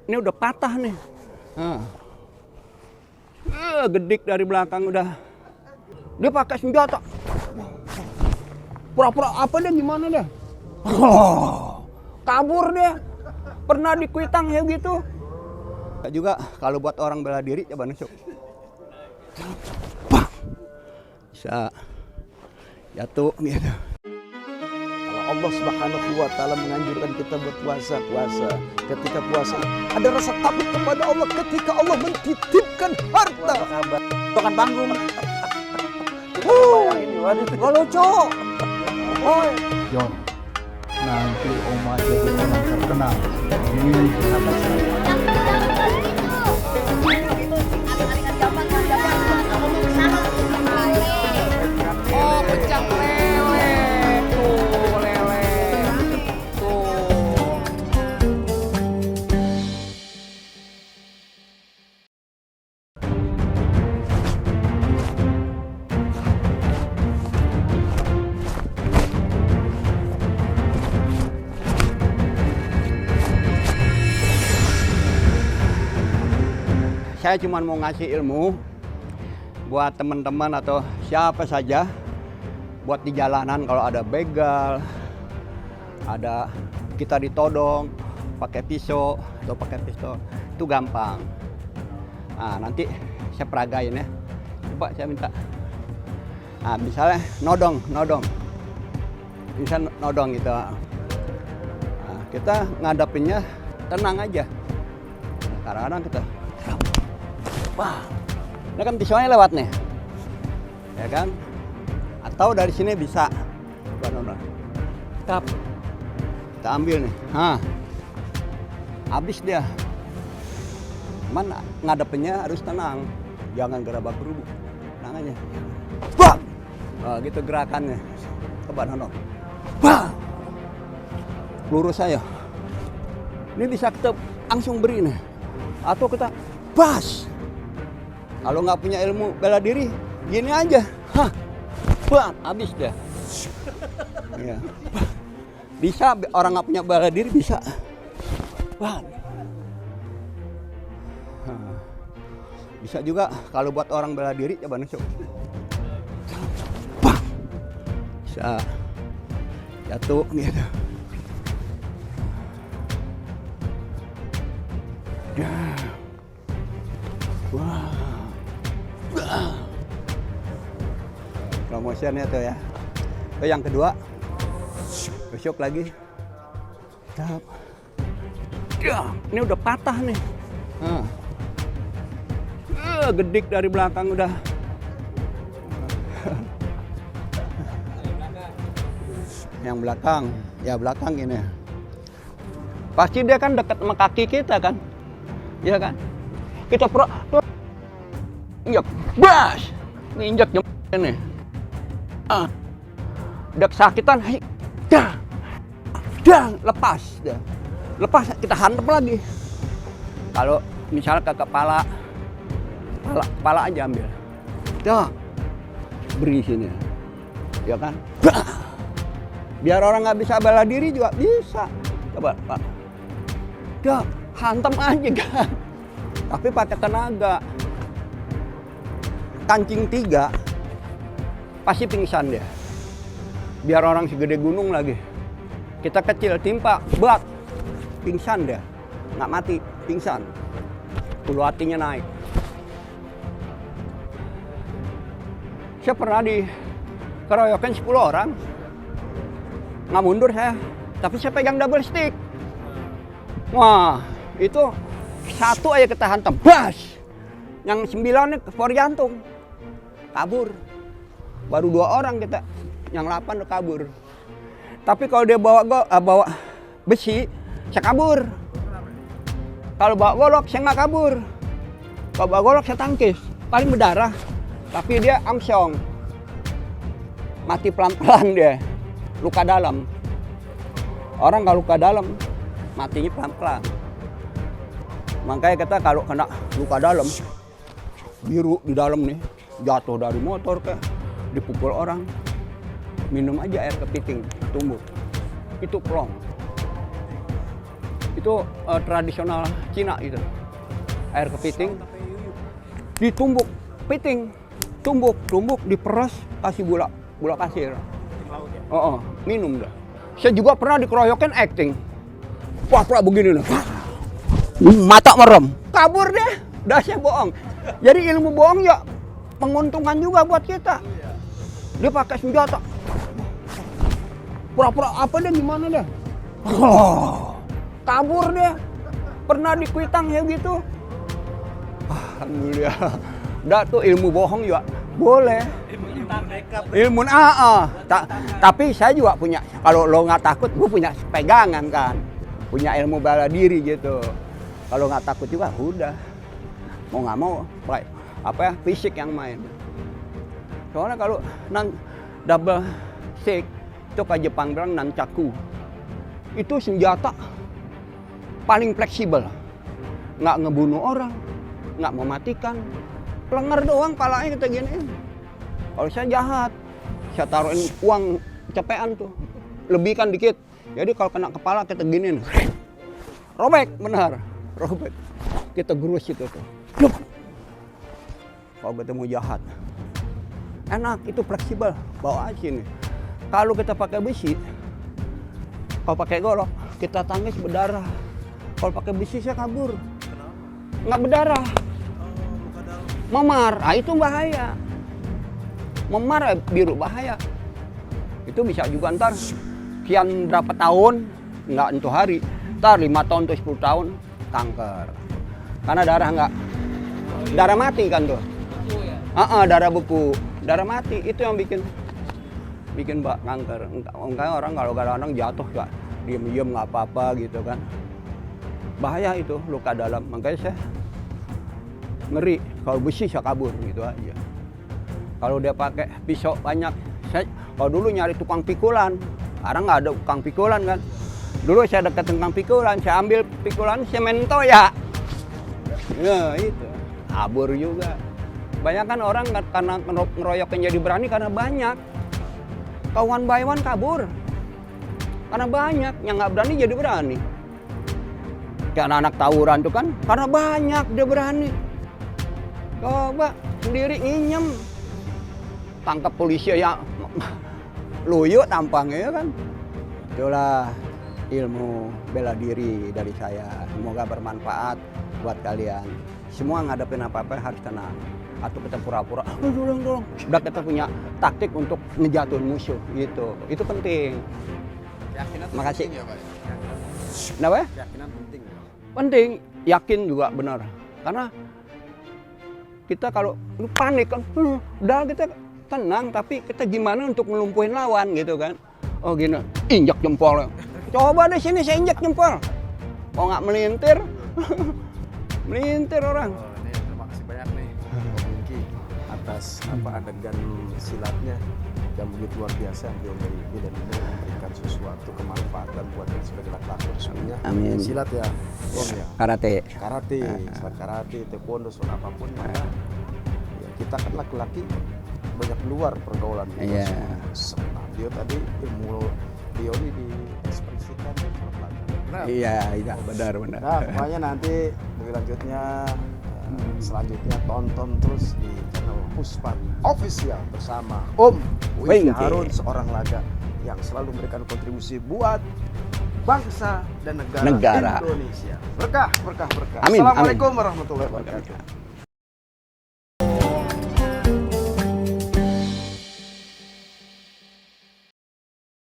Ini udah patah nih. Gedik dari belakang udah. Dia pakai senjata. Pura-pura apa dia, gimana dia? Kabur dia. Pernah di Kuitang ya gitu. Juga kalau buat orang bela diri coba nusuk. Bisa jatuh gitu. Allah Subhanahu wa Ta'ala menganjurkan kita berpuasa. Ketika puasa ada rasa takut kepada Allah ketika Allah mentitipkan harta. Bukan panggung. Gak lucu. Jon, nanti Oma jadi orang terkenal. Ini sahabat saya. Oh, pecah lele. Tuh, lele. Tuh. Saya cuma mau ngasih ilmu buat teman-teman atau siapa saja buat di jalanan kalau ada begal, ada kita ditodong pakai pisau atau pakai pistol, itu gampang. Nah, nanti saya peragain ya. Coba saya minta. Nah, misalnya nodong. Bisa nodong gitu. Nah, kita ngadapinnya tenang aja. Kadang-kadang kita wah, ini kan pisaunya lewat nih, ya kan? Atau dari sini bisa, kita ambil nih, habis dia. Cuman ngadepinnya harus tenang, jangan gerabak gerubuk, tenang aja. Wah, gitu gerakannya. Coba nonton, wah, lurus aja. Ini bisa kita langsung beri nih, atau kita bas. Kalau nggak punya ilmu bela diri, gini aja. Bang, habis dia. Ya. Bisa, orang nggak punya bela diri bisa. Bang. Bisa juga kalau buat orang bela diri, coba nusuk. Bang. Bisa jatuh gitu. Wah. Promosinya tuh ya. Itu yang kedua. Besok lagi. Ini udah patah nih. Gedik dari belakang udah. Yang belakang, ya belakang ini. Pasti dia kan dekat sama kaki kita kan. Iya kan? Kita injak, bas, injak ini. Udah kesakitan, lepas, kita hantam lagi. Kalau misalnya ke kepala aja ambil, beri sini, ya kan? Biar orang nggak bisa bela diri juga bisa. Coba, Pak. Hantam aja kan, tapi pakai tenaga. Kancing 3 pasti pingsan dia. Biar orang segede gunung lagi. Kita kecil timpa, pingsan dia. Nggak mati, pingsan. Bulu hatinya naik. Saya pernah dikeroyokin 10 orang. Nggak mundur saya, tapi saya pegang double stick. Wah, itu satu aja kita hantam, bas. Yang 9 nih keluar jantung, kabur. Baru 2 orang kita, yang 8 udah kabur. Tapi kalau dia bawa besi, saya kabur. Kalau bawa golok, saya nggak kabur. Kalau bawa golok, saya tangkis. Paling berdarah, tapi dia amsyong. Mati pelan-pelan dia, luka dalam. Orang kalau luka dalam, matinya pelan-pelan. Makanya kita kalau kena luka dalam, biru di dalam nih, jatuh dari motor kayak dipukul orang, minum aja air kepiting, tumbuh. Itu plong. Itu tradisional Cina itu. Air kepiting ditumbuk piting, tumbuk diperes, kasih gula pasir. Minum dah. Saya juga pernah dikeroyokin acting. Wah, begini nih. Mata merem, kabur deh. Dah saya bohong. Jadi ilmu bohong ya menguntungkan juga buat kita. Dia pakai senjata. Pura-pura apa deh, gimana deh. Kabur deh. Pernah di Kuitang ya gitu. Alhamdulillah. Dah tuh ilmu bohong juga boleh. Ilmu tapi saya juga punya, kalau lo nggak takut, gue punya pegangan kan. Punya ilmu bela diri gitu. Kalau nggak takut juga udah. Mau nggak mau, fisik yang main. Soalnya kalau double stick, itu kayak Jepang bilang nunchaku. Itu senjata paling fleksibel. Nggak ngebunuh orang, nggak mematikan. Pelenger doang, palanya kita giniin. Kalau saya jahat, saya taruhin uang cepean tuh. Lebihkan dikit. Jadi kalau kena kepala kita giniin. Robek, benar. Robek. Kita gerus itu tuh. Kalau ketemu jahat. Enak, itu fleksibel. Bawa aja sini. Kalau kita pakai besi, kalau pakai golok, kita tangkis berdarah. Kalau pakai besi saya kabur. Nggak berdarah. Memar, itu bahaya. Memar biru bahaya. Itu bisa juga ntar sekian berapa tahun, nggak untuk hari, ntar 5 tahun atau 10 tahun kanker. Karena darah mati kan tuh. Darah beku, darah mati itu yang bikin kanker. Enggak orang kalau kadang-kadang jatuh nggak diem nggak apa-apa gitu kan. Bahaya itu luka dalam, makanya saya ngeri. Kalau besi saya kabur gitu aja. Kalau dia pakai pisau banyak, kalau dulu nyari tukang pikulan, sekarang nggak ada tukang pikulan kan. Dulu saya dekat tukang pikulan, saya ambil pikulan, saya mento ya. Ya itu, kabur juga. Banyak kan orang karena ngeroyokin jadi berani karena banyak. Kawan by one kabur. Karena banyak, yang nggak berani jadi berani. Kayak anak-anak tawuran tuh kan, karena banyak dia berani. Coba sendiri nginyem. Tangkap polisi ya luyu tampangnya kan. Itulah ilmu bela diri dari saya. Semoga bermanfaat buat kalian. Semua ngadepin apa-apa harus tenang. Atau kita pura-pura, dorong. Udah kita punya taktik untuk ngejatuhin musuh gitu. Itu penting. Keyakinan Makasih. penting ya Pak? Kenapa ya? Keyakinan penting. Penting, yakin juga benar. Karena kita kalau panik kan, udah kita tenang, tapi kita gimana untuk ngelumpuhin lawan gitu kan. Oh gini, injak jempol. Coba deh sini saya injak jempol. Kalau nggak melintir, melintir orang. Oh, ini terima kasih banyak nih Om Yungki atas adegan silatnya yang begitu luar biasa yang dan ini memberikan sesuatu kemanfaatan buat kita sebagai laki-laki semuanya. Amin. Silat ya, Om ya. Karate. Silat karate, taekwondo, soal apapun maka ya, kita kan laki-laki banyak luar pergaulan Iya. Nah, dia tadi ilmu dia ini diekspresikan sangat lancar. Nah, Iya, benar. nah, makanya nanti lebih lanjutnya selanjutnya tonton terus di channel Puspat Official bersama Om Wingky Harun, seorang laga yang selalu memberikan kontribusi buat bangsa dan negara Negara. Indonesia. Berkah. Amin, Assalamualaikum warahmatullahi wabarakatuh.